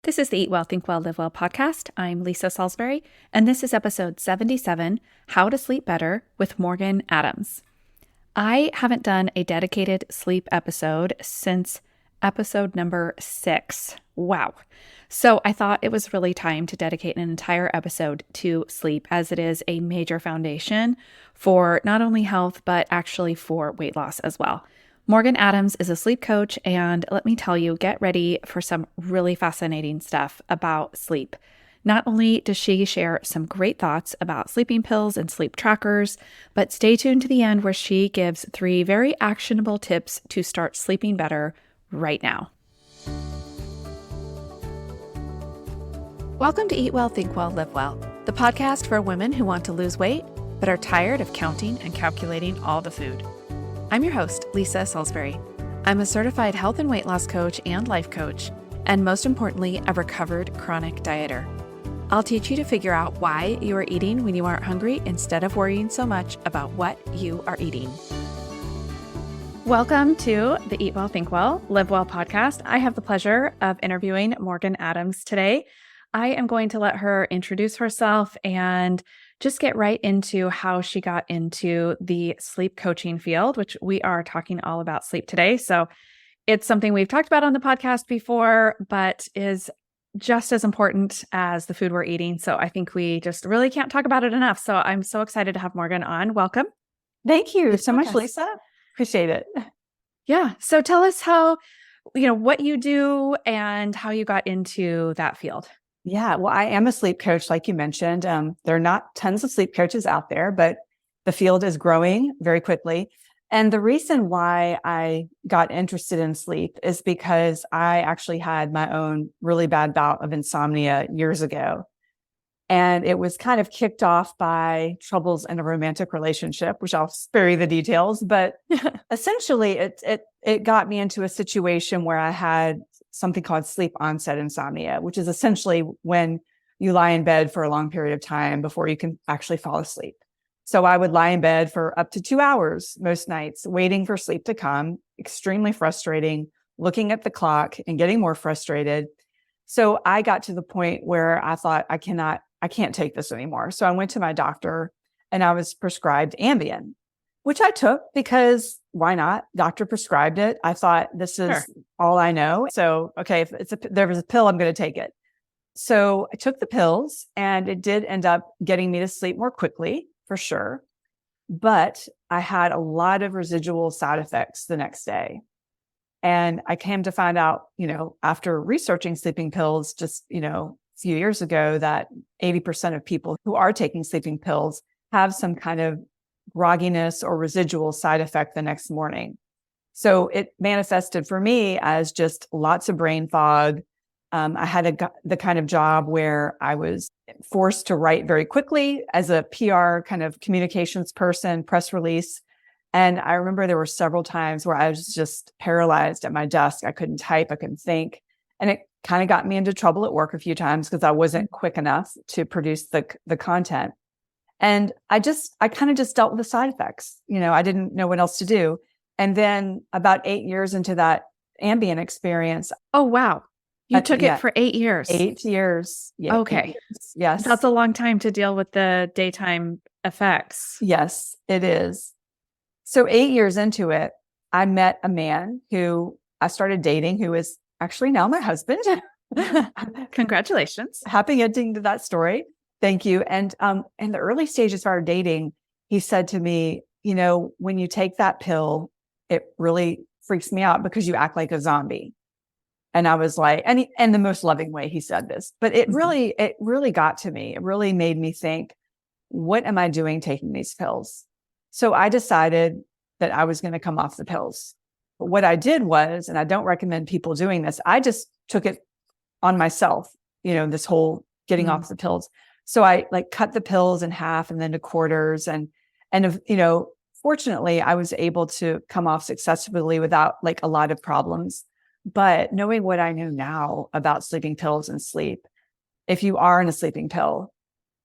This is the Eat Well, Think Well, Live Well podcast. I'm Lisa Salisbury, and this is episode 77, How to Sleep Better with Morgan Adams. I haven't done a dedicated sleep episode since episode number 6. Wow. So I thought it was really time to dedicate an entire episode to sleep, as it is a major foundation for not only health, but actually for weight loss as well. Morgan Adams is a sleep coach, and let me tell you, get ready for some really fascinating stuff about sleep. Not only does she share some great thoughts about sleeping pills and sleep trackers, but stay tuned to the end where she gives 3 very actionable tips to start sleeping better right now. Welcome to Eat Well, Think Well, Live Well, the podcast for women who want to lose weight but are tired of counting and calculating all the food. I'm your host, Lisa Salisbury. I'm a certified health and weight loss coach and life coach, and most importantly, a recovered chronic dieter. I'll teach you to figure out why you are eating when you aren't hungry instead of worrying so much about what you are eating. Welcome to the Eat Well, Think Well, Live Well podcast. I have the pleasure of interviewing Morgan Adams today. I am going to let her introduce herself and just get right into how she got into the sleep coaching field, which we are talking all about sleep today. So it's something we've talked about on the podcast before, but is just as important as the food we're eating. So I think we just really can't talk about it enough. So I'm so excited to have Morgan on. Welcome. Thank you so much, Lisa. Appreciate it. Yeah. So tell us how, what you do and how you got into that field. Yeah, well, I am a sleep coach, like you mentioned. There are not tons of sleep coaches out there, but the field is growing very quickly. And the reason why I got interested in sleep is because I actually had my own really bad bout of insomnia years ago. And it was kind of kicked off by troubles in a romantic relationship, which I'll spare you the details. But essentially, it got me into a situation where I had something called sleep onset insomnia, which is essentially when you lie in bed for a long period of time before you can actually fall asleep. So I would lie in bed for up to 2 hours most nights, waiting for sleep to come, extremely frustrating, looking at the clock and getting more frustrated. So I got to the point where I thought, I can't take this anymore. So I went to my doctor and I was prescribed Ambien, which I took because why not? Doctor prescribed it. I thought this is all I know. So, okay, if there was a pill, I'm going to take it. So I took the pills and it did end up getting me to sleep more quickly for sure. But I had a lot of residual side effects the next day. And I came to find out, after researching sleeping pills just, a few years ago, that 80% of people who are taking sleeping pills have some kind of grogginess or residual side effect the next morning. So it manifested for me as just lots of brain fog. I had the kind of job where I was forced to write very quickly as a PR kind of communications person, press release. And I remember there were several times where I was just paralyzed at my desk. I couldn't type, I couldn't think. And it kind of got me into trouble at work a few times because I wasn't quick enough to produce the content. And I kind of just dealt with the side effects. I didn't know what else to do. And then about 8 years into that Ambien experience. Oh, wow. You took it for 8 years. 8 years. Yeah. Okay. 8 years. Yes. That's a long time to deal with the daytime effects. Yes, it is. So 8 years into it, I met a man who I started dating, who is actually now my husband. Congratulations. Happy ending to that story. Thank you. And in the early stages of our dating, he said to me, when you take that pill, it really freaks me out because you act like a zombie. And I was like, and in the most loving way he said this, but it really got to me. It really made me think, what am I doing taking these pills? So I decided that I was going to come off the pills. But what I did was, and I don't recommend people doing this, I just took it on myself, this whole getting off the pills. So I cut the pills in half and then to quarters. And fortunately I was able to come off successfully without a lot of problems. But knowing what I know now about sleeping pills and sleep, if you are in a sleeping pill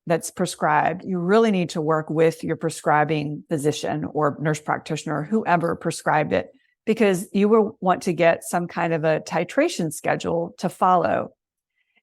that's prescribed, you really need to work with your prescribing physician or nurse practitioner, whoever prescribed it, because you will want to get some kind of a titration schedule to follow.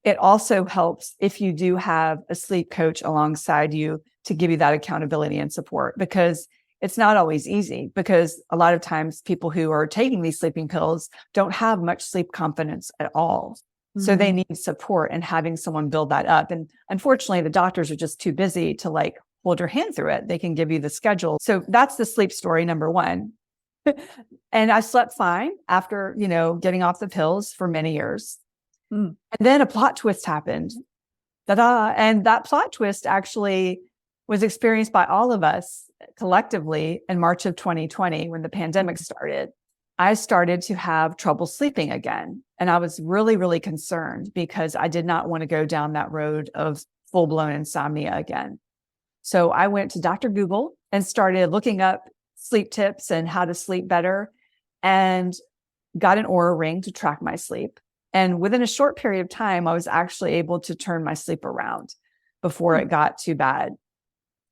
it also helps if you do have a sleep coach alongside you to give you that accountability and support, because it's not always easy, because a lot of times people who are taking these sleeping pills don't have much sleep confidence at all. So they need support, and having someone build that up. And unfortunately, the doctors are just too busy to like hold your hand through it. They can give you the schedule. So that's the sleep story number one. And I slept fine after, getting off the pills for many years. And then a plot twist happened. Ta-da. And that plot twist actually was experienced by all of us collectively in March of 2020, when the pandemic started. I started to have trouble sleeping again. And I was really, really concerned, because I did not want to go down that road of full-blown insomnia again. So I went to Dr. Google and started looking up sleep tips and how to sleep better, and got an Oura ring to track my sleep. And within a short period of time, I was actually able to turn my sleep around before it got too bad.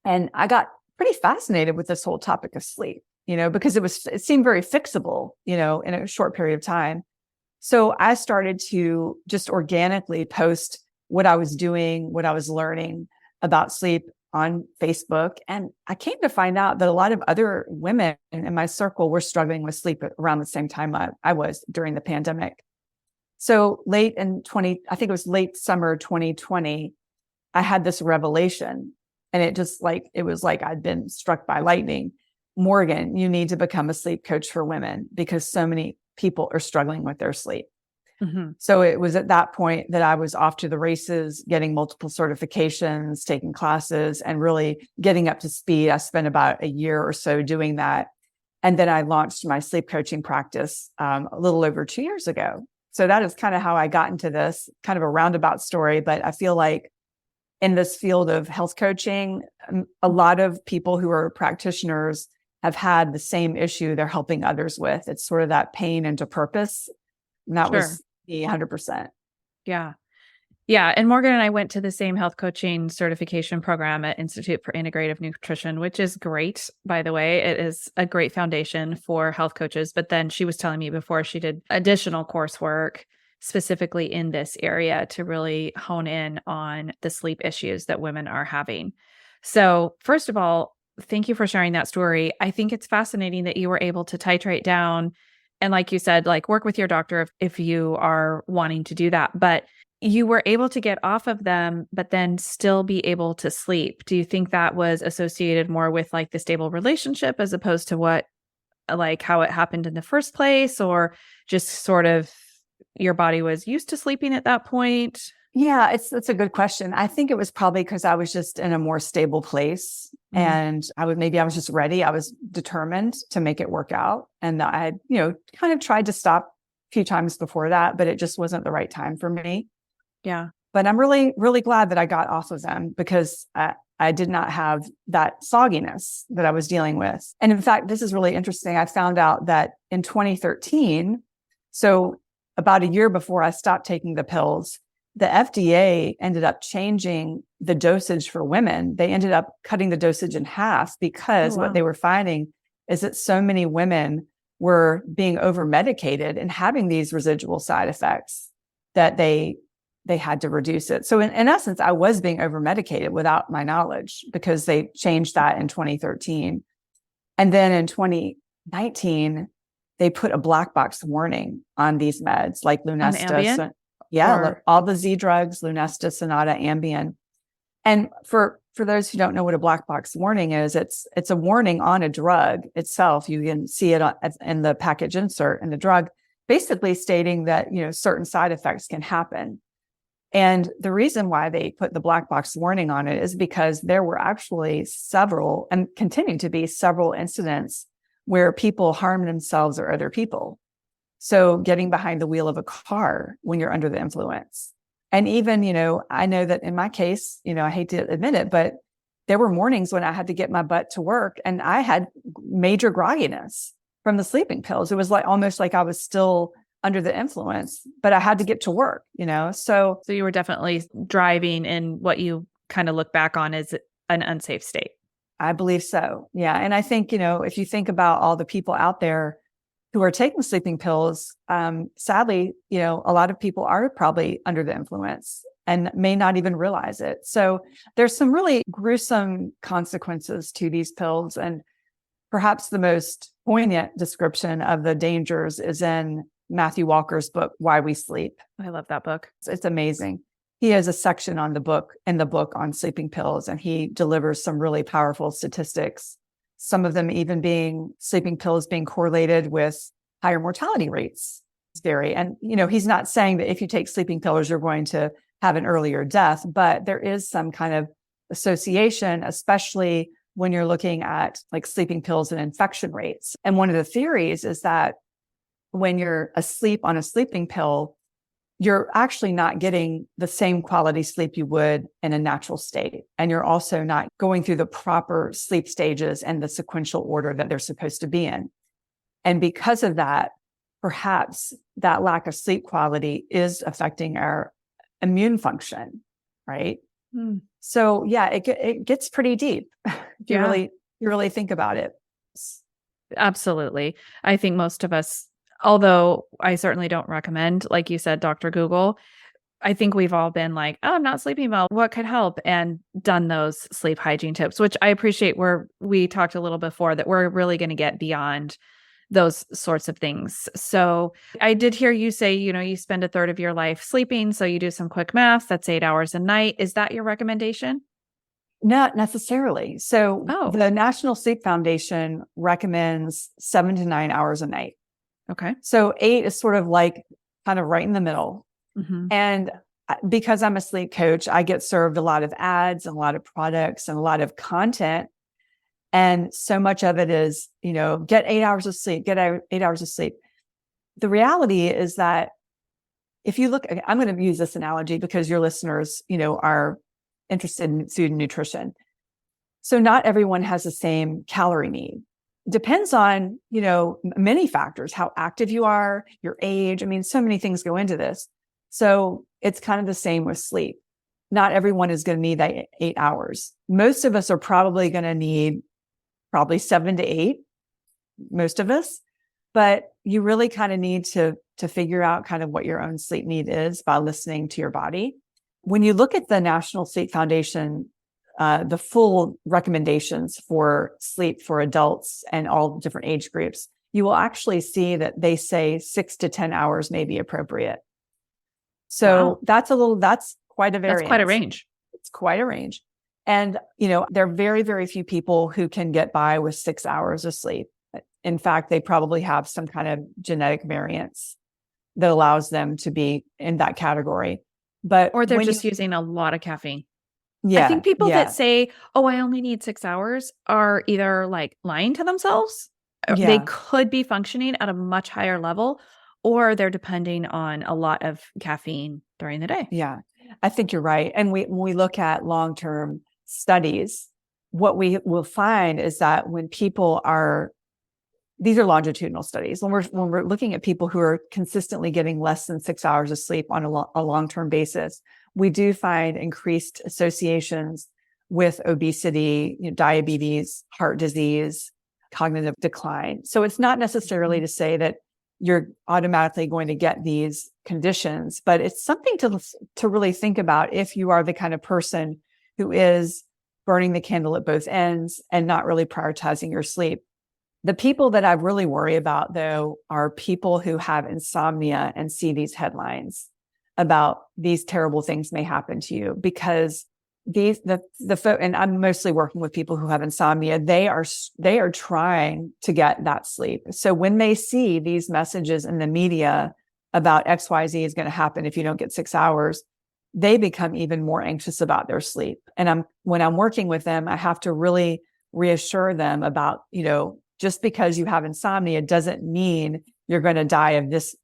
And I got pretty fascinated with this whole topic of sleep, because it seemed very fixable, in a short period of time. So I started to just organically post what I was doing, what I was learning about sleep on Facebook. And I came to find out that a lot of other women in my circle were struggling with sleep around the same time I was during the pandemic. So I think it was late summer 2020, I had this revelation, and it was like I'd been struck by lightning. Morgan, you need to become a sleep coach for women, because so many people are struggling with their sleep. So it was at that point that I was off to the races, getting multiple certifications, taking classes, and really getting up to speed. I spent about a year or so doing that. And then I launched my sleep coaching practice a little over 2 years ago. So that is kind of how I got into this, kind of a roundabout story. But I feel like in this field of health coaching, a lot of people who are practitioners have had the same issue they're helping others with. It's sort of that pain into purpose. And that was me 100%. Yeah. Yeah. And Morgan and I went to the same health coaching certification program at Institute for Integrative Nutrition, which is great, by the way. It is a great foundation for health coaches. But then she was telling me before, she did additional coursework specifically in this area to really hone in on the sleep issues that women are having. So first of all, thank you for sharing that story. I think it's fascinating that you were able to titrate down and, like you said, like work with your doctor if you are wanting to do that. But you were able to get off of them, but then still be able to sleep. Do you think that was associated more with like the stable relationship as opposed to how it happened in the first place, or just sort of your body was used to sleeping at that point? Yeah, it's a good question. I think it was probably because I was just in a more stable place, and I was just ready. I was determined to make it work out. And I had, kind of tried to stop a few times before that, but it just wasn't the right time for me. Yeah. But I'm really, really glad that I got off of them, because I did not have that sogginess that I was dealing with. And in fact, this is really interesting. I found out that in 2013, so about a year before I stopped taking the pills, the FDA ended up changing the dosage for women. They ended up cutting the dosage in half, because what they were finding is that so many women were being over medicated and having these residual side effects that they had to reduce it. So in essence, I was being over medicated without my knowledge, because they changed that in 2013. And then in 2019, they put a black box warning on these meds like Lunesta. All the Z drugs, Lunesta, Sonata, Ambien. And for those who don't know what a black box warning is, it's a warning on a drug itself. You can see it in the package insert in the drug, basically stating that, certain side effects can happen. And the reason why they put the black box warning on it is because there were actually several, and continue to be several, incidents where people harm themselves or other people. So getting behind the wheel of a car when you're under the influence. And even, I know that in my case, I hate to admit it, but there were mornings when I had to get my butt to work and I had major grogginess from the sleeping pills. It was almost like I was still under the influence, but I had to get to work, So you were definitely driving in what you kind of look back on as an unsafe state. I believe so. Yeah. And I think, if you think about all the people out there who are taking sleeping pills, sadly, a lot of people are probably under the influence and may not even realize it. So there's some really gruesome consequences to these pills. And perhaps the most poignant description of the dangers is in Matthew Walker's book, Why We Sleep. I love that book. It's amazing. He has a section in the book on sleeping pills, and he delivers some really powerful statistics. Some of them even being sleeping pills being correlated with higher mortality rates. And, he's not saying that if you take sleeping pills, you're going to have an earlier death, but there is some kind of association, especially when you're looking at like sleeping pills and infection rates. And one of the theories is that when you're asleep on a sleeping pill, you're actually not getting the same quality sleep you would in a natural state. And you're also not going through the proper sleep stages and the sequential order that they're supposed to be in. And because of that, perhaps that lack of sleep quality is affecting our immune function, right? So yeah, it gets pretty deep if you really think about it. Absolutely. I think most of us, although I certainly don't recommend, like you said, Dr. Google, I think we've all been like, oh, I'm not sleeping well. What could help? And done those sleep hygiene tips, which I appreciate. We talked a little before that we're really going to get beyond those sorts of things. So I did hear you say, you spend a third of your life sleeping. So you do some quick math. That's 8 hours a night. Is that your recommendation? Not necessarily. So the National Sleep Foundation recommends 7 to 9 hours a night. Okay. So 8 is sort of like kind of right in the middle. Mm-hmm. And because I'm a sleep coach, I get served a lot of ads and a lot of products and a lot of content. And so much of it is, get 8 hours of sleep, get 8 hours of sleep. The reality is that if you look, I'm going to use this analogy because your listeners, are interested in food and nutrition. So not everyone has the same calorie need. Depends on, many factors, how active you are, your age. I mean, so many things go into this. So it's kind of the same with sleep. Not everyone is going to need that 8 hours. Most of us are probably going to need 7 to 8, most of us, but you really kind of need to figure out kind of what your own sleep need is by listening to your body. When you look at the National Sleep Foundation, the full recommendations for sleep for adults and all different age groups, you will actually see that they say 6 to 10 hours may be appropriate. So that's quite a variance. That's quite a range. It's quite a range. And, there are very, very few people who can get by with 6 hours of sleep. In fact, they probably have some kind of genetic variance that allows them to be in that category. Or they're just using a lot of caffeine. Yeah. I think people that say, oh, I only need 6 hours are either like lying to themselves. Yeah. They could be functioning at a much higher level, or they're depending on a lot of caffeine during the day. Yeah, I think you're right. And when we look at long-term studies, what we will find is that when people these are longitudinal studies. When we're looking at people who are consistently getting less than 6 hours of sleep on a long-term basis, we do find increased associations with obesity, diabetes, heart disease, cognitive decline. So it's not necessarily to say that you're automatically going to get these conditions, but it's something to really think about if you are the kind of person who is burning the candle at both ends and not really prioritizing your sleep. The people that I really worry about, though, are people who have insomnia and see these headlines about these terrible things may happen to you, because and I'm mostly working with people who have insomnia. They are trying to get that sleep. So when they see these messages in the media about XYZ is going to happen if you don't get 6 hours, they become even more anxious about their sleep. And when I'm working with them, I have to really reassure them about, just because you have insomnia doesn't mean you're going to die of this,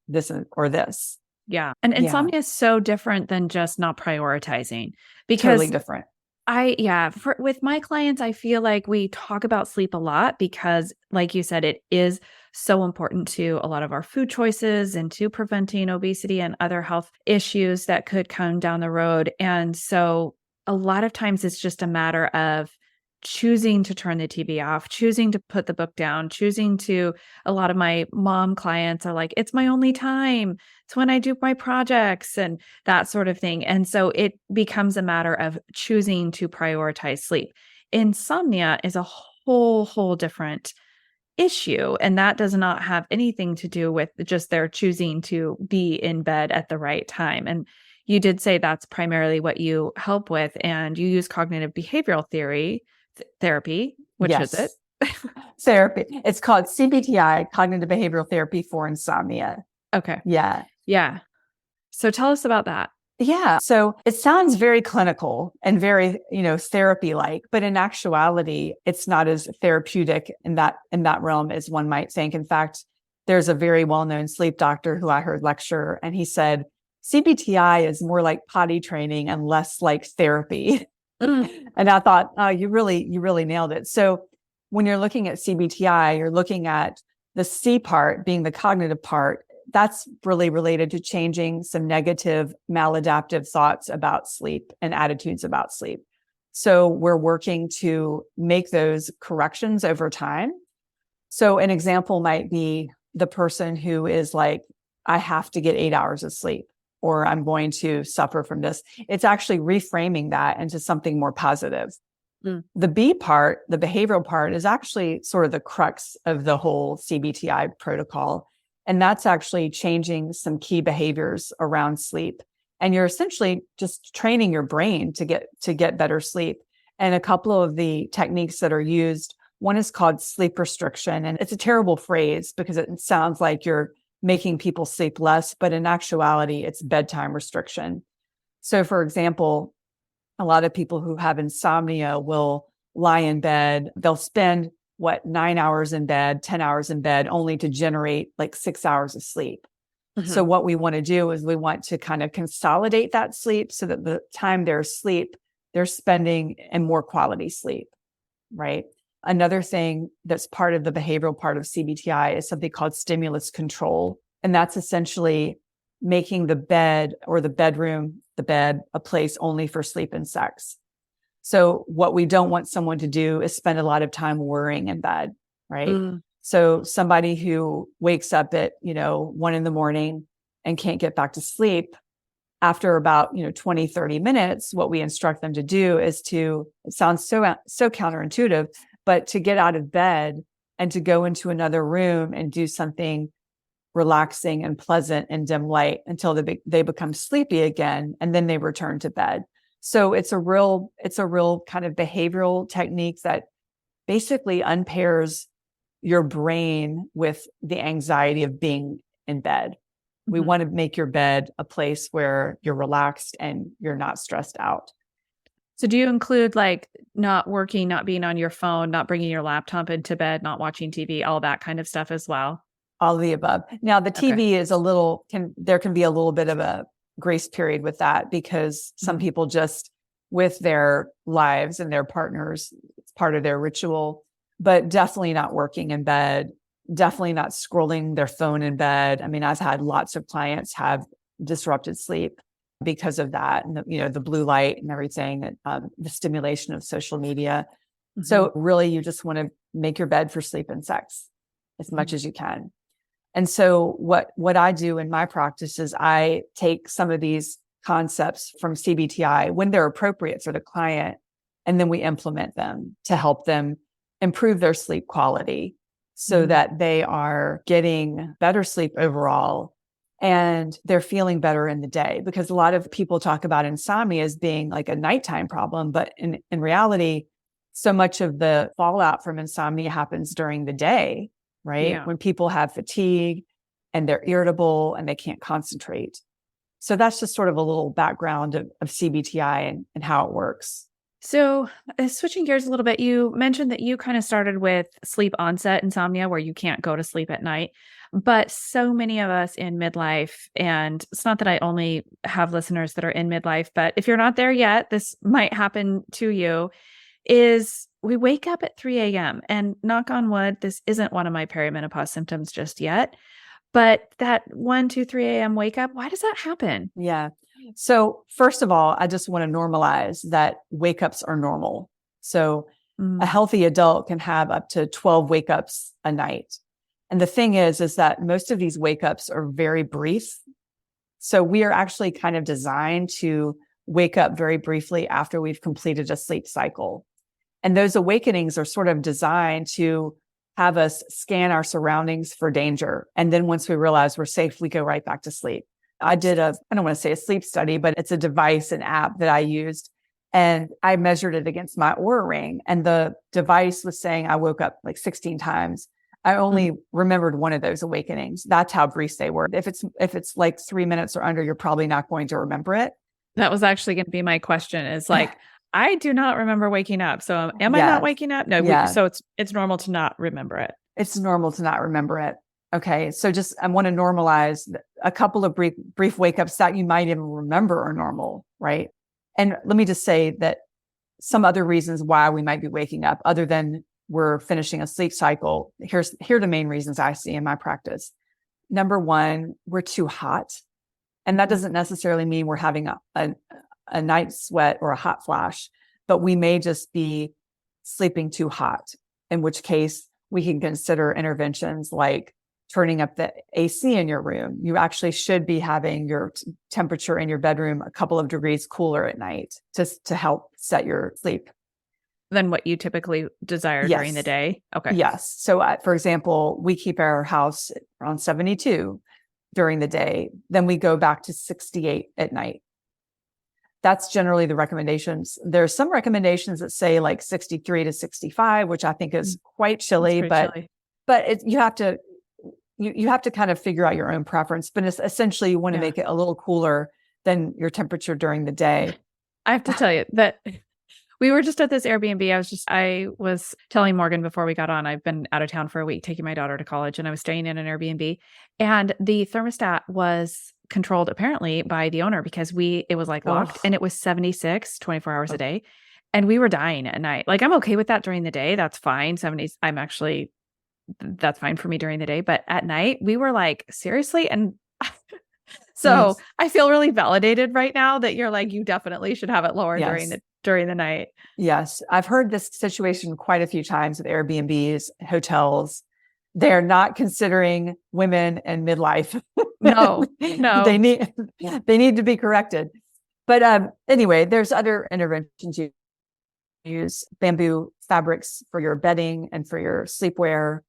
or this. Yeah. And insomnia is so different than just not prioritizing, because totally different. With my clients, I feel like we talk about sleep a lot because, like you said, it is so important to a lot of our food choices and to preventing obesity and other health issues that could come down the road. And so a lot of times it's just a matter of choosing to turn the TV off, choosing to put the book down, a lot of my mom clients are like, it's my only time. It's when I do my projects and that sort of thing. And so it becomes a matter of choosing to prioritize sleep. Insomnia is a whole different issue. And that does not have anything to do with just their choosing to be in bed at the right time. And you did say that's primarily what you help with, and you use cognitive behavioral therapy. Which is it? Therapy. It's called CBTI, cognitive behavioral therapy for insomnia. Okay. Yeah. Yeah. So tell us about that. Yeah. So it sounds very clinical and very, therapy-like, but in actuality, it's not as therapeutic in that realm as one might think. In fact, there's a very well-known sleep doctor who I heard lecture, and he said, CBTI is more like potty training and less like therapy. And I thought, oh, you really nailed it. So when you're looking at CBTI, you're looking at the C part being the cognitive part. That's really related to changing some negative maladaptive thoughts about sleep and attitudes about sleep. So we're working to make those corrections over time. So an example might be the person who is like, I have to get 8 hours of sleep, or I'm going to suffer from this. It's actually reframing that into something more positive. The B part, the behavioral part, is actually sort of the crux of the whole CBTI protocol. And that's actually changing some key behaviors around sleep. And you're essentially just training your brain to get better sleep. And a couple of the techniques that are used, one is called sleep restriction. And it's a terrible phrase because it sounds like you're making people sleep less, but in actuality, it's bedtime restriction. So for example, a lot of people who have insomnia will lie in bed. They'll spend 9 hours in bed, 10 hours in bed, only to generate like 6 hours of sleep. Mm-hmm. So what we want to do is we want to kind of consolidate that sleep so that the time they're asleep, they're spending in more quality sleep, right? Another thing that's part of the behavioral part of CBTI is something called stimulus control. And that's essentially making the bed or the bedroom, the bed, a place only for sleep and sex. So what we don't want someone to do is spend a lot of time worrying in bed, right? So somebody who wakes up at, 1 a.m. and can't get back to sleep, after about, 20, 30 minutes, what we instruct them to do is it sounds so counterintuitive, but to get out of bed and to go into another room and do something relaxing and pleasant in dim light until they become sleepy again, and then they return to bed. So it's a real kind of behavioral technique that basically unpairs your brain with the anxiety of being in bed. Mm-hmm. We want to make your bed a place where you're relaxed and you're not stressed out. So do you include like not working, not being on your phone, not bringing your laptop into bed, not watching TV, all that kind of stuff as well? All of the above. Now the TV is there can be a little bit of a grace period with that because some people just with their lives and their partners, it's part of their ritual, but definitely not working in bed, definitely not scrolling their phone in bed. I mean, I've had lots of clients have disrupted sleep because of that. And the blue light and everything, the stimulation of social media. Mm-hmm. So really you just want to make your bed for sleep and sex as much as you can. And so what I do in my practice is I take some of these concepts from CBTI when they're appropriate for the client, and then we implement them to help them improve their sleep quality so that they are getting better sleep overall and they're feeling better in the day. Because a lot of people talk about insomnia as being like a nighttime problem, but in reality, so much of the fallout from insomnia happens during the day. Right? Yeah. When people have fatigue and they're irritable and they can't concentrate. So that's just sort of a little background of CBTI and how it works. So switching gears a little bit, you mentioned that you kind of started with sleep onset insomnia where you can't go to sleep at night. But so many of us in midlife, and it's not that I only have listeners that are in midlife, but if you're not there yet, this might happen to you, is we wake up at 3 a.m. and knock on wood, this isn't one of my perimenopause symptoms just yet, but that 1, 2, 3 a.m. wake up, why does that happen? Yeah. So first of all, I just want to normalize that wake ups are normal. So A healthy adult can have up to 12 wake ups a night. And the thing is that most of these wake ups are very brief. So we are actually kind of designed to wake up very briefly after we've completed a sleep cycle. And those awakenings are sort of designed to have us scan our surroundings for danger. And then once we realize we're safe, we go right back to sleep. I did I don't want to say a sleep study, but it's a device, an app that I used. And I measured it against my Oura ring. And the device was saying I woke up like 16 times. I only remembered one of those awakenings. That's how brief they were. If it's like 3 minutes or under, you're probably not going to remember it. That was actually going to be my question is like, I do not remember waking up. So am I not waking up? No. So it's normal to not remember it. It's normal to not remember it. Okay. So I want to normalize a couple of brief wake ups that you might even remember are normal, right? And let me just say that some other reasons why we might be waking up other than we're finishing a sleep cycle. Here are the main reasons I see in my practice. Number one, we're too hot. And that doesn't necessarily mean we're having a night sweat or a hot flash, but we may just be sleeping too hot, in which case we can consider interventions like turning up the AC in your room. You actually should be having your temperature in your bedroom a couple of degrees cooler at night to help set your sleep. Than what you typically desire during the day? Okay. Yes. So for example, we keep our house around 72 during the day. Then we go back to 68 at night. That's generally the recommendations. There's some recommendations that say like 63 to 65, which I think is quite chilly, but you have to kind of figure out your own preference, but it's essentially you want to make it a little cooler than your temperature during the day. I have to tell you that we were just at this Airbnb. I was telling Morgan before we got on, I've been out of town for a week, taking my daughter to college, and I was staying in an Airbnb, and the thermostat was controlled apparently by the owner because it was like locked and it was 76, 24 hours a day. And we were dying at night. Like I'm okay with that during the day. That's fine. 70s. That's fine for me during the day. But at night we were like, seriously? And so I feel really validated right now that you're like, you definitely should have it lower during the night. Yes. I've heard this situation quite a few times with Airbnbs, hotels. They're not considering women in midlife. No. They need to be corrected. But anyway, there's other interventions you use. Bamboo fabrics for your bedding and for your sleepwear.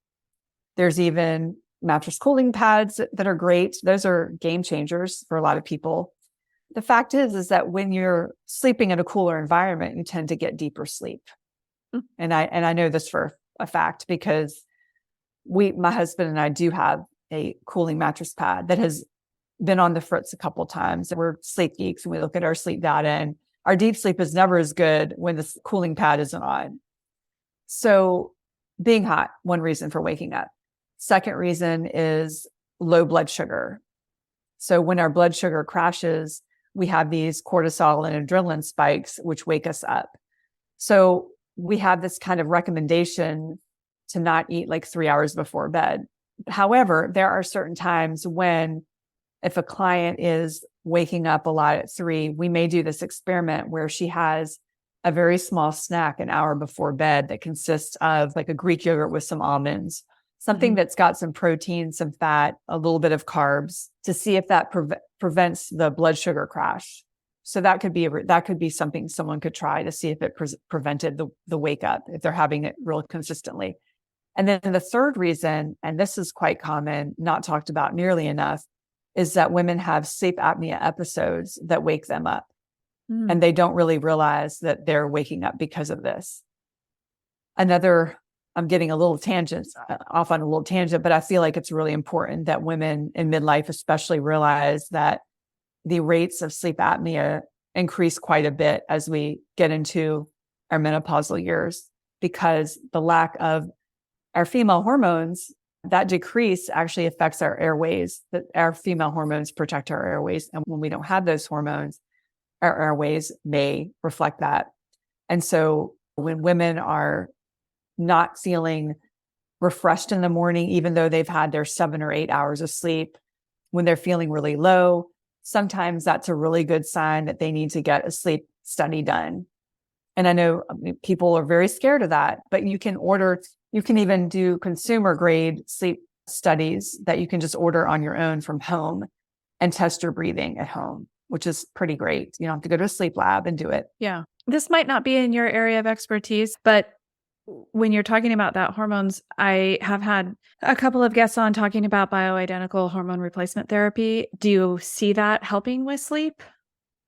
There's even mattress cooling pads that are great. Those are game changers for a lot of people. The fact is that when you're sleeping in a cooler environment, you tend to get deeper sleep. And I know this for a fact because my husband and I do have a cooling mattress pad that has been on the fritz a couple of times. We're sleep geeks and we look at our sleep data, and our deep sleep is never as good when the cooling pad isn't on. So being hot, one reason for waking up. Second reason is low blood sugar. So when our blood sugar crashes, we have these cortisol and adrenaline spikes, which wake us up. So we have this kind of recommendation to not eat like 3 hours before bed. However, there are certain times when if a client is waking up a lot at 3, we may do this experiment where she has a very small snack an hour before bed that consists of like a Greek yogurt with some almonds, something that's got some protein, some fat, a little bit of carbs to see if that prevents the blood sugar crash. So that could be something someone could try to see if it prevented the wake up if they're having it real consistently. And then the third reason, and this is quite common, not talked about nearly enough, is that women have sleep apnea episodes that wake them up. And they don't really realize that they're waking up because of this. I'm getting off on a little tangent, but I feel like it's really important that women in midlife especially realize that the rates of sleep apnea increase quite a bit as we get into our menopausal years because the lack of our female hormones, that decrease actually affects our airways, that our female hormones protect our airways. And when we don't have those hormones, our airways may reflect that. And so when women are not feeling refreshed in the morning, even though they've had their 7 or 8 hours of sleep, when they're feeling really low, sometimes that's a really good sign that they need to get a sleep study done. And I know people are very scared of that, but you can even do consumer grade sleep studies that you can just order on your own from home and test your breathing at home, which is pretty great. You don't have to go to a sleep lab and do it. Yeah. This might not be in your area of expertise, but when you're talking about that hormones, I have had a couple of guests on talking about bioidentical hormone replacement therapy. Do you see that helping with sleep?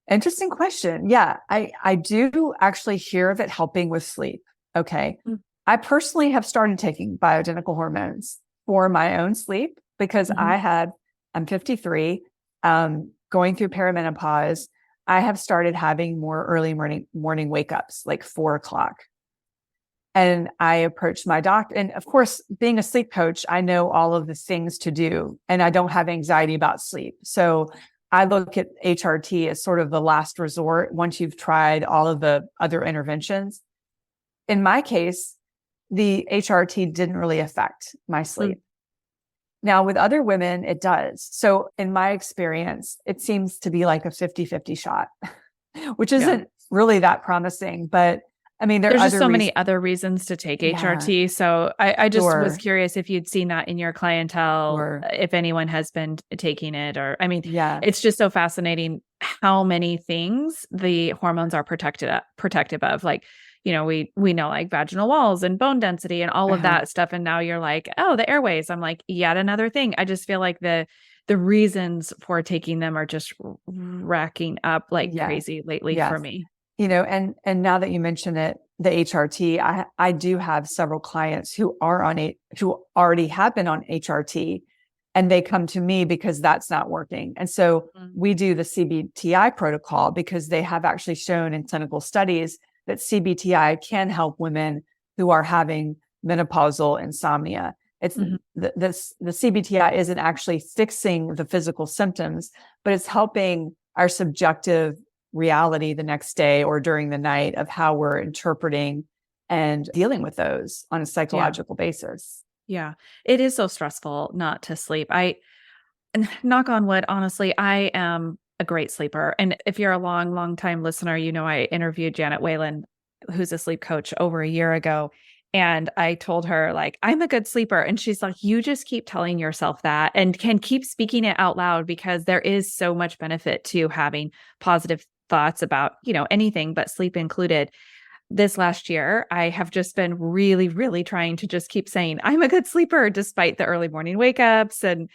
Interesting question. Yeah, I do actually hear of it helping with sleep. Okay. Mm. I personally have started taking bioidentical hormones for my own sleep because Mhm. I'm 53, going through perimenopause. I have started having more early morning wake ups, like 4 o'clock. And I approached my doctor. And of course, being a sleep coach, I know all of the things to do and I don't have anxiety about sleep. So I look at HRT as sort of the last resort once you've tried all of the other interventions. In my case, the HRT didn't really affect my Mm. sleep. Now, with other women, it does. So in my experience, it seems to be like a 50-50 shot, which Yeah. isn't really that promising. But I mean, there are There's just other so reasons. many other reasons to take Yeah, HRT. So I just was sure, curious if you'd seen that in your clientele, sure. if anyone has been taking it, or I mean, Yeah. it's just so fascinating how many things the hormones are protective of. Like, we know like vaginal walls and bone density and all of Uh-huh. that stuff. And now you're like, oh, the airways. I'm like, yet another thing. I just feel like the reasons for taking them are just racking up like Yeah. crazy lately for Yes. me. And now that you mention it, the HRT, I do have several clients who who already have been on HRT and they come to me because that's not working. And so Mm. we do the CBTI protocol because they have actually shown in clinical studies that CBTI can help women who are having menopausal insomnia. It's Mhm. the CBTI isn't actually fixing the physical symptoms, but it's helping our subjective reality the next day or during the night of how we're interpreting and dealing with those on a Yeah. psychological basis. Yeah. It is so stressful not to sleep. And knock on wood, honestly, I am a great sleeper. And if you're a long, long time listener, I interviewed Janet Whalen, who's a sleep coach, over a year ago. And I told her, like, I'm a good sleeper. And she's like, you just keep telling yourself that and can keep speaking it out loud because there is so much benefit to having positive thoughts about, anything, but sleep included. This last year, I have just been really, really trying to just keep saying, I'm a good sleeper despite the early morning wake ups and,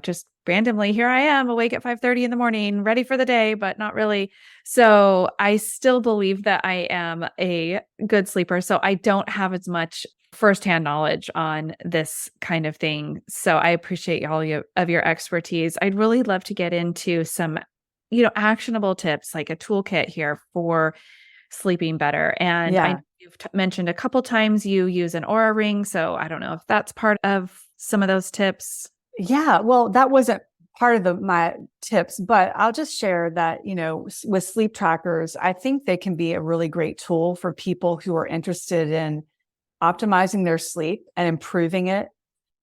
just randomly here I am awake at 5:30 in the morning, ready for the day, but not really. So I still believe that I am a good sleeper. So I don't have as much firsthand knowledge on this kind of thing. So I appreciate of your expertise. I'd really love to get into some, actionable tips, like a toolkit here for sleeping better. And I know Yeah. you've mentioned a couple times you use an Aura ring. So I don't know if that's part of some of those tips. Yeah. Well, that wasn't part of my tips, but I'll just share that, with sleep trackers, I think they can be a really great tool for people who are interested in optimizing their sleep and improving it.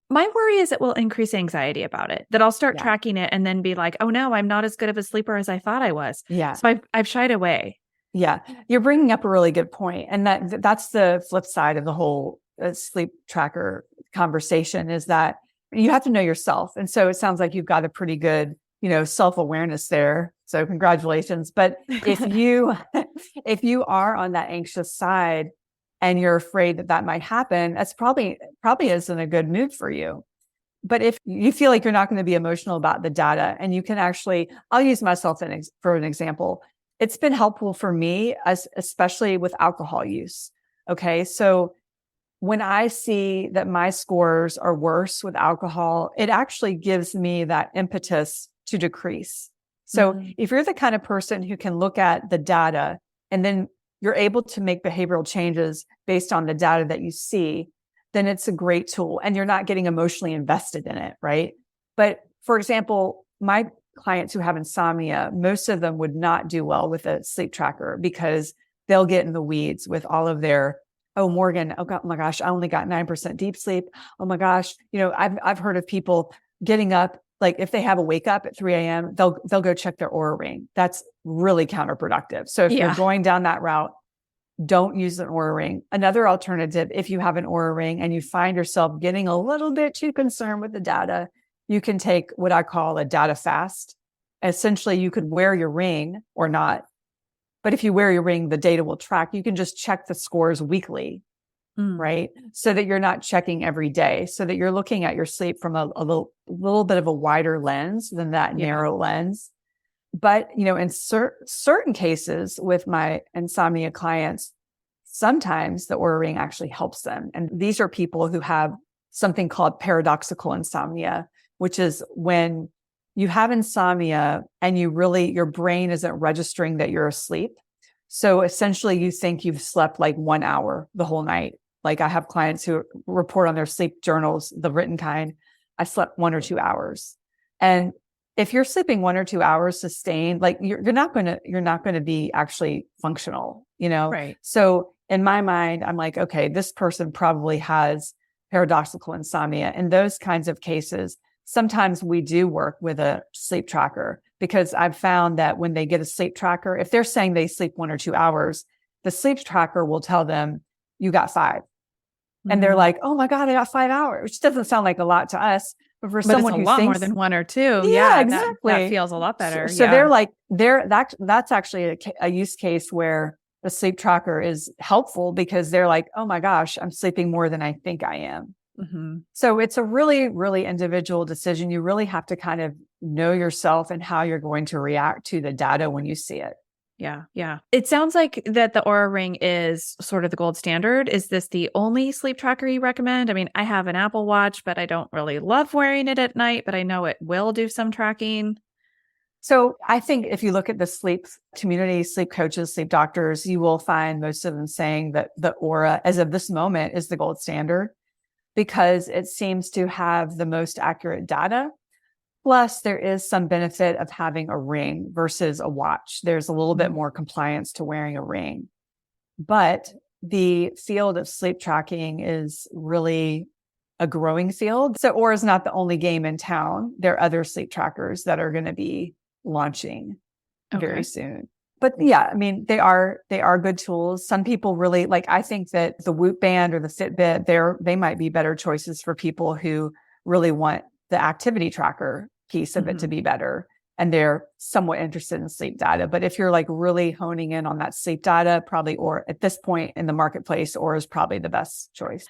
My worry is it will increase anxiety about it, that I'll start Yeah. tracking it and then be like, oh no, I'm not as good of a sleeper as I thought I was. Yeah. So I've shied away. Yeah, you're bringing up a really good point, and that's the flip side of the whole sleep tracker conversation is that you have to know yourself, and so it sounds like you've got a pretty good, self-awareness there. So congratulations. But if you if you are on that anxious side and you're afraid that that might happen, that's probably isn't a good move for you. But if you feel like you're not going to be emotional about the data and you can actually, I'll use myself for an example. It's been helpful for me, especially with alcohol use. Okay. So when I see that my scores are worse with alcohol, it actually gives me that impetus to decrease. So Mm. if you're the kind of person who can look at the data and then you're able to make behavioral changes based on the data that you see, then it's a great tool and you're not getting emotionally invested in it, right? But for example, my clients who have insomnia, most of them would not do well with a sleep tracker because they'll get in the weeds with all of their, oh, Morgan, oh, God, oh my gosh, I only got 9% deep sleep. Oh my gosh. I've heard of people getting up, like if they have a wake up at 3 a.m., they'll go check their Aura ring. That's really counterproductive. So if you're Yeah. going down that route, don't use an Oura ring. Another alternative, if you have an Oura ring and you find yourself getting a little bit too concerned with the data, you can take what I call a data fast. Essentially, you could wear your ring or not. But if you wear your ring, the data will track. You can just check the scores weekly, right? So that you're not checking every day, so that you're looking at your sleep from a little bit of a wider lens than that narrow lens. But, in certain cases with my insomnia clients, sometimes the Oura ring actually helps them. And these are people who have something called paradoxical insomnia, which is when you have insomnia and your brain isn't registering that you're asleep. So essentially you think you've slept like 1 hour the whole night. Like I have clients who report on their sleep journals, the written kind, I slept 1 or 2 hours. And if you're sleeping 1 or 2 hours sustained, like you're not going to be actually functional, Right. So in my mind, I'm like, okay, this person probably has paradoxical insomnia. In those kinds of cases, sometimes we do work with a sleep tracker, because I've found that when they get a sleep tracker, if they're saying they sleep 1 or 2 hours, the sleep tracker will tell them you got 5. And they're like, oh my God, I got 5 hours, which doesn't sound like a lot to us. But for someone it's a who lot thinks more than 1 or 2. Yeah, exactly. That feels a lot better. So they're like, that's actually a use case where the sleep tracker is helpful, because they're like, oh my gosh, I'm sleeping more than I think I am. So it's a really, really individual decision. You really have to kind of know yourself and how you're going to react to the data when you see it. Yeah. Yeah. It sounds like that the Oura ring is sort of the gold standard. Is this the only sleep tracker you recommend? I mean, I have an Apple Watch, but I don't really love wearing it at night, but I know it will do some tracking. So I think if you look at the sleep community, sleep coaches, sleep doctors, you will find most of them saying that the Oura, as of this moment, is the gold standard, because it seems to have the most accurate data. Plus, there is some benefit of having a ring versus a watch. There's a little bit more compliance to wearing a ring. But the field of sleep tracking is really a growing field. So Oura is not the only game in town. There are other sleep trackers that are going to be launching very soon. But yeah, I mean, they are good tools. Some people really like, I think that the Whoop band or the Fitbit, they might be better choices for people who really want the activity tracker piece of it to be better, and they're somewhat interested in sleep data. But if you're like really honing in on that sleep data, probably, or at this point in the marketplace, or is probably the best choice.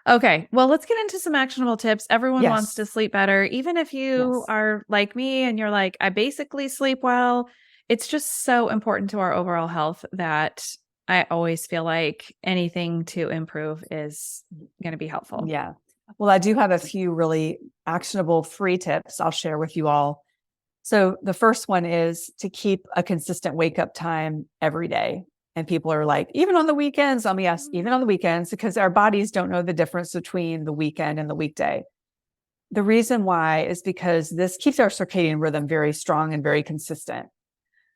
Okay. Well, let's get into some actionable tips. Everyone wants to sleep better. Even if you are like me and you're like, I basically sleep well, it's just so important to our overall health that I always feel like anything to improve is going to be helpful. Yeah. Well, I do have a few really actionable free tips I'll share with you all. So the first one is to keep a consistent wake up time every day. And people are like, even on the weekends? Let me ask, even on the weekends, because our bodies don't know the difference between the weekend and the weekday. The reason why is because this keeps our circadian rhythm very strong and very consistent.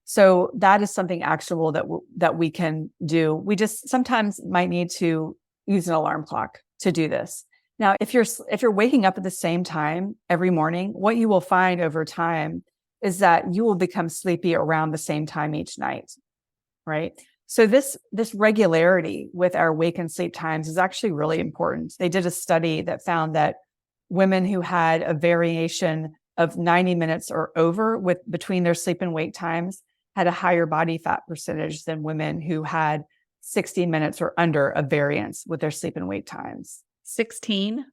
So that is something actionable that we can do. We just sometimes might need to use an alarm clock to do this. Now, if you're waking up at the same time every morning, what you will find over time is that you will become sleepy around the same time each night, right? So this regularity with our wake and sleep times is actually really important. They did a study that found that women who had a variation of 90 minutes or over between their sleep and wake times had a higher body fat percentage than women who had 60 minutes or under of variance with their sleep and wake times. 16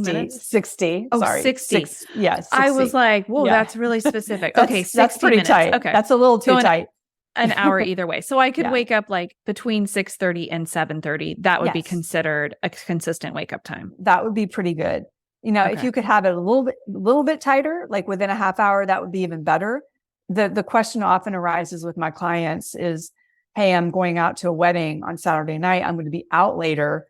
minutes? 60. Oh, sorry. 60. Yes. I was like, whoa, that's really specific. Okay. 60 that's pretty minutes. tight. Okay. That's a little too tight. An hour either way. So I could wake up like between 6:30 and 7:30. That would be considered a consistent wake up time. That would be pretty good. If you could have it a little bit tighter, like within a half hour, that would be even better. The question often arises with my clients is, hey, I'm going out to a wedding on Saturday night. I'm going to be out later.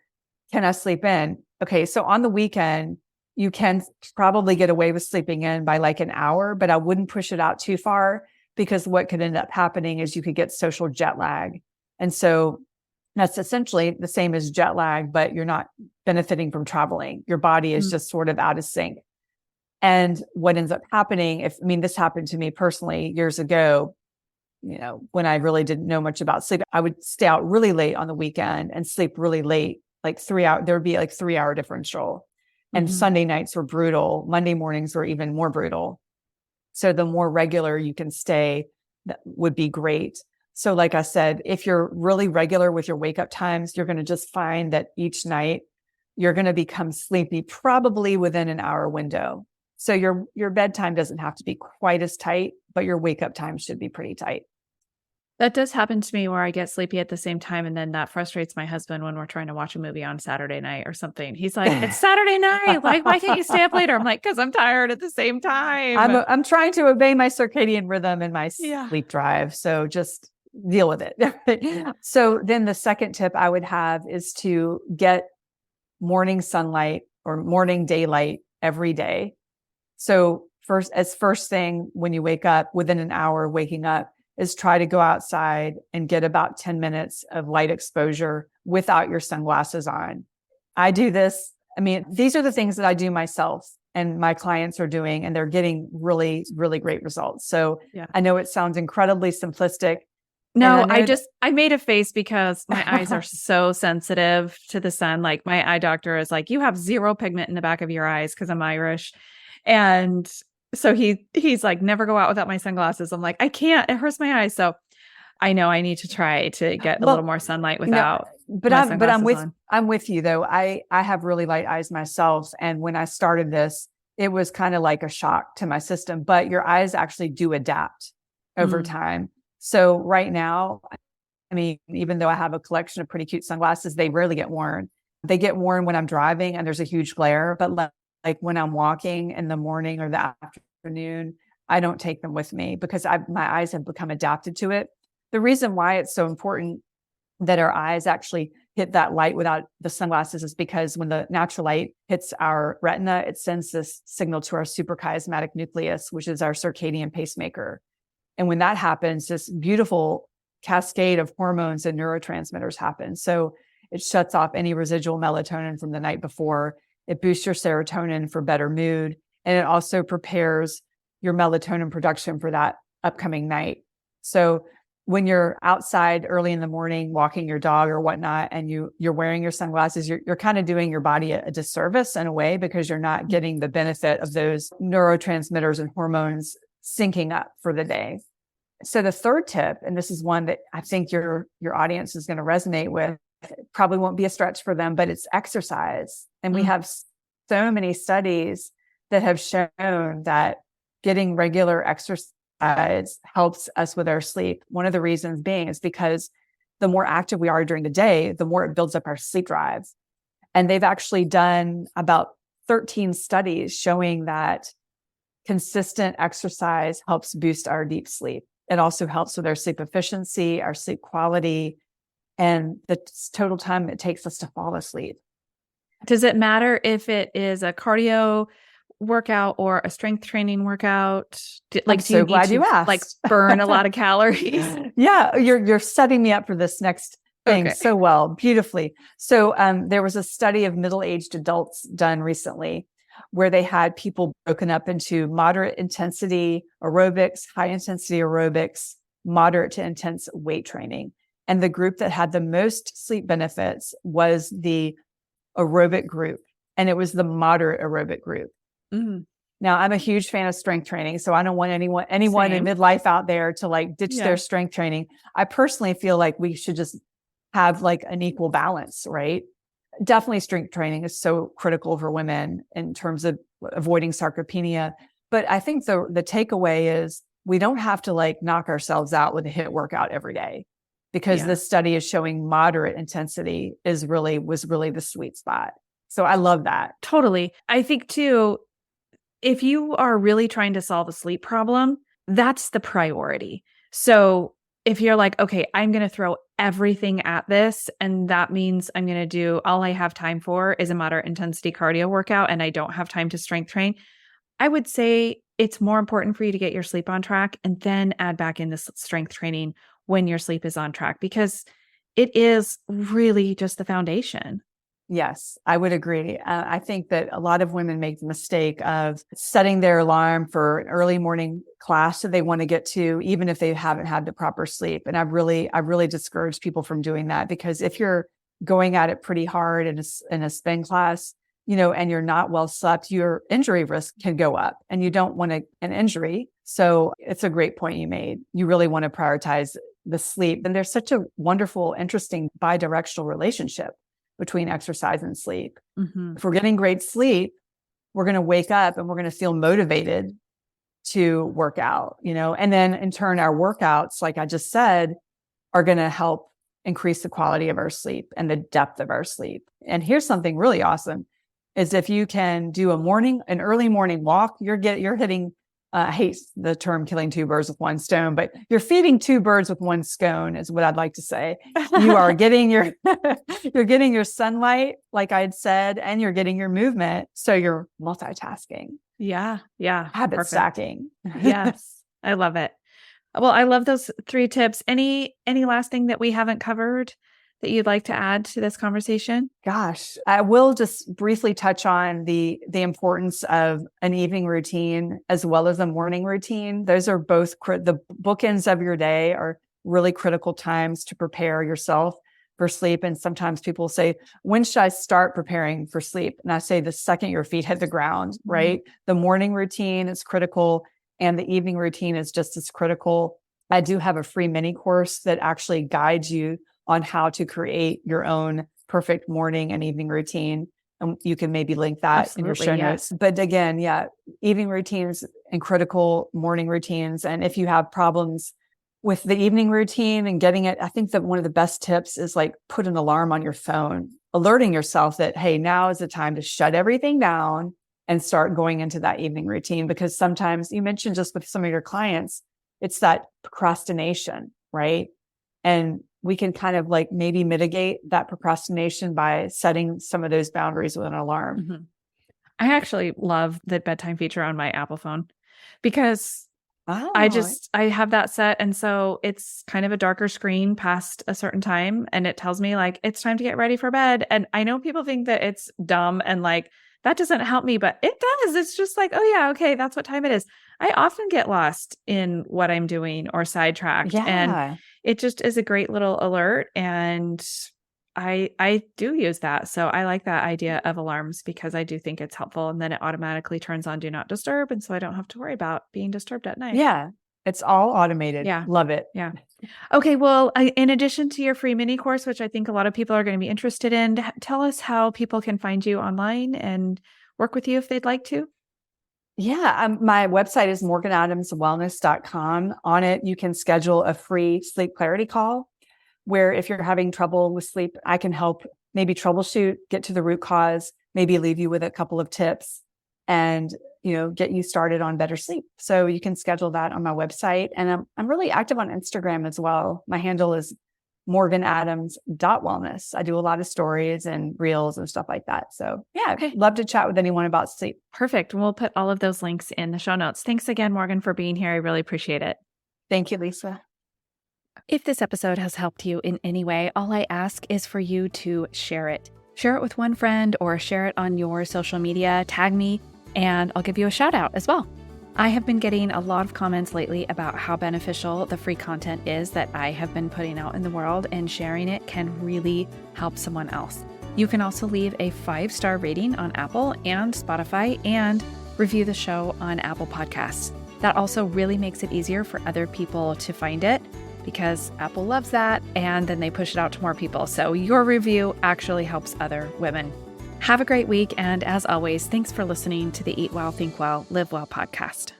Can I sleep in? Okay. So on the weekend, you can probably get away with sleeping in by like an hour, but I wouldn't push it out too far, because what could end up happening is you could get social jet lag. And so that's essentially the same as jet lag, but you're not benefiting from traveling. Your body is just sort of out of sync. And what ends up happening, this happened to me personally years ago. when I really didn't know much about sleep, I would stay out really late on the weekend and sleep really late, like 3 hours. There would be like 3 hour differential. And Sunday nights were brutal. Monday mornings were even more brutal. So the more regular you can stay, that would be great. So like I said, if you're really regular with your wake up times, you're going to just find that each night you're going to become sleepy probably within an hour window. So your bedtime doesn't have to be quite as tight, but your wake up time should be pretty tight. That does happen to me where I get sleepy at the same time. And then that frustrates my husband when we're trying to watch a movie on Saturday night or something. He's like, it's Saturday night. Like, why can't you stay up later? I'm like, because I'm tired at the same time. I'm trying to obey my circadian rhythm and my sleep drive. So just deal with it. So then the second tip I would have is to get morning sunlight or morning daylight every day. So first thing when you wake up, within an hour of waking up, is try to go outside and get about 10 minutes of light exposure without your sunglasses on. I do this. I mean, these are the things that I do myself and my clients are doing, and they're getting really, really great results. So I know it sounds incredibly simplistic. No, I made a face because my eyes are so sensitive to the sun. Like my eye doctor is like, you have zero pigment in the back of your eyes because I'm Irish. And so he's like, never go out without my sunglasses. I'm like, I can't, it hurts my eyes. So I know I need to try to get a little more sunlight without. I'm with you though. I have really light eyes myself. And when I started this, it was kind of like a shock to my system, but your eyes actually do adapt over time. So right now, I mean, even though I have a collection of pretty cute sunglasses, they rarely get worn. They get worn when I'm driving and there's a huge glare, but like when I'm walking in the morning or the afternoon, I don't take them with me because my eyes have become adapted to it. The reason why it's so important that our eyes actually hit that light without the sunglasses is because when the natural light hits our retina, it sends this signal to our suprachiasmatic nucleus, which is our circadian pacemaker. And when that happens, this beautiful cascade of hormones and neurotransmitters happens. So it shuts off any residual melatonin from the night before. It boosts your serotonin for better mood. And it also prepares your melatonin production for that upcoming night. So when you're outside early in the morning, walking your dog or whatnot, and you're wearing your sunglasses, you're kind of doing your body a disservice in a way because you're not getting the benefit of those neurotransmitters and hormones syncing up for the day. So the third tip, and this is one that I think your audience is going to resonate with, probably won't be a stretch for them, but it's exercise. And we have so many studies that have shown that getting regular exercise helps us with our sleep. One of the reasons being is because the more active we are during the day, the more it builds up our sleep drive. And they've actually done about 13 studies showing that consistent exercise helps boost our deep sleep. It also helps with our sleep efficiency, our sleep quality, and the total time it takes us to fall asleep. Does it matter if it is a cardio workout or a strength training workout? I'm so glad you asked. Like burn a lot of calories? Yeah, you're setting me up for this next thing so well, beautifully. So there was a study of middle-aged adults done recently where they had people broken up into moderate intensity aerobics, high intensity aerobics, moderate to intense weight training. And the group that had the most sleep benefits was the aerobic group. And it was the moderate aerobic group. Mm-hmm. Now, I'm a huge fan of strength training, so I don't want anyone in midlife out there to like ditch their strength training. I personally feel like we should just have like an equal balance, right? Definitely strength training is so critical for women in terms of avoiding sarcopenia. But I think the takeaway is we don't have to like knock ourselves out with a HIIT workout every day, because this study is showing moderate intensity was really the sweet spot. So I love that. Totally. I think too, if you are really trying to solve a sleep problem, that's the priority. So if you're like, okay, I'm going to throw everything at this, and that means I'm going to do all I have time for is a moderate intensity cardio workout, and I don't have time to strength train, I would say it's more important for you to get your sleep on track and then add back in the strength training when your sleep is on track, because it is really just the foundation. Yes, I would agree. I think that a lot of women make the mistake of setting their alarm for an early morning class that they want to get to, even if they haven't had the proper sleep. And I really discourage people from doing that, because if you're going at it pretty hard in a spin class, and you're not well slept, your injury risk can go up, and you don't want an injury. So it's a great point you made. You really want to prioritize the sleep. And there's such a wonderful, interesting bi-directional relationship between exercise and sleep. Mm-hmm. If we're getting great sleep, we're going to wake up and we're going to feel motivated to work out, and then in turn, our workouts, like I just said, are going to help increase the quality of our sleep and the depth of our sleep. And here's something really awesome is if you can do an early morning walk, you're hitting, I hate the term killing two birds with one stone, but you're feeding two birds with one scone is what I'd like to say. You are getting you're getting your sunlight, like I'd said, and you're getting your movement. So you're multitasking. Yeah. Yeah. Habit stacking. Yes. I love it. Well, I love those 3 tips. Any last thing that we haven't covered that you'd like to add to this conversation? Gosh, I will just briefly touch on the importance of an evening routine as well as a morning routine. Those are both the bookends of your day are really critical times to prepare yourself for sleep. And sometimes people say, when should I start preparing for sleep? And I say the second your feet hit the ground, right? The morning routine is critical and the evening routine is just as critical. I do have a free mini course that actually guides you on how to create your own perfect morning and evening routine. And you can maybe link that in your show notes. But again, evening routines and critical morning routines. And if you have problems with the evening routine and getting it, I think that one of the best tips is like put an alarm on your phone, alerting yourself that, hey, now is the time to shut everything down and start going into that evening routine. Because sometimes you mentioned just with some of your clients, it's that procrastination, right? And we can kind of like maybe mitigate that procrastination by setting some of those boundaries with an alarm. Mm-hmm. I actually love the bedtime feature on my Apple phone because I have that set. And so it's kind of a darker screen past a certain time. And it tells me like, it's time to get ready for bed. And I know people think that it's dumb and like, that doesn't help me, but it does. It's just like, oh yeah, okay, that's what time it is. I often get lost in what I'm doing or sidetracked. Yeah. And it just is a great little alert. And I do use that. So I like that idea of alarms because I do think it's helpful. And then it automatically turns on do not disturb. And so I don't have to worry about being disturbed at night. Yeah. It's all automated. Yeah. Love it. Yeah. Okay. Well, in addition to your free mini course, which I think a lot of people are going to be interested in, tell us how people can find you online and work with you if they'd like to. Yeah. My website is morganadamswellness.com. On it, you can schedule a free sleep clarity call where if you're having trouble with sleep, I can help maybe troubleshoot, get to the root cause, maybe leave you with a couple of tips and, get you started on better sleep. So you can schedule that on my website. And I'm really active on Instagram as well. My handle is morganadams.wellness. I do a lot of stories and reels and stuff like that. So love to chat with anyone about sleep. Perfect. We'll put all of those links in the show notes. Thanks again, Morgan, for being here. I really appreciate it. Thank you, Lisa. If this episode has helped you in any way, all I ask is for you to share it. Share it with one friend or share it on your social media, tag me, and I'll give you a shout out as well. I have been getting a lot of comments lately about how beneficial the free content is that I have been putting out in the world, and sharing it can really help someone else. You can also leave a 5-star rating on Apple and Spotify and review the show on Apple Podcasts. That also really makes it easier for other people to find it because Apple loves that, and then they push it out to more people. So your review actually helps other women. Have a great week, and as always, thanks for listening to the Eat Well, Think Well, Live Well podcast.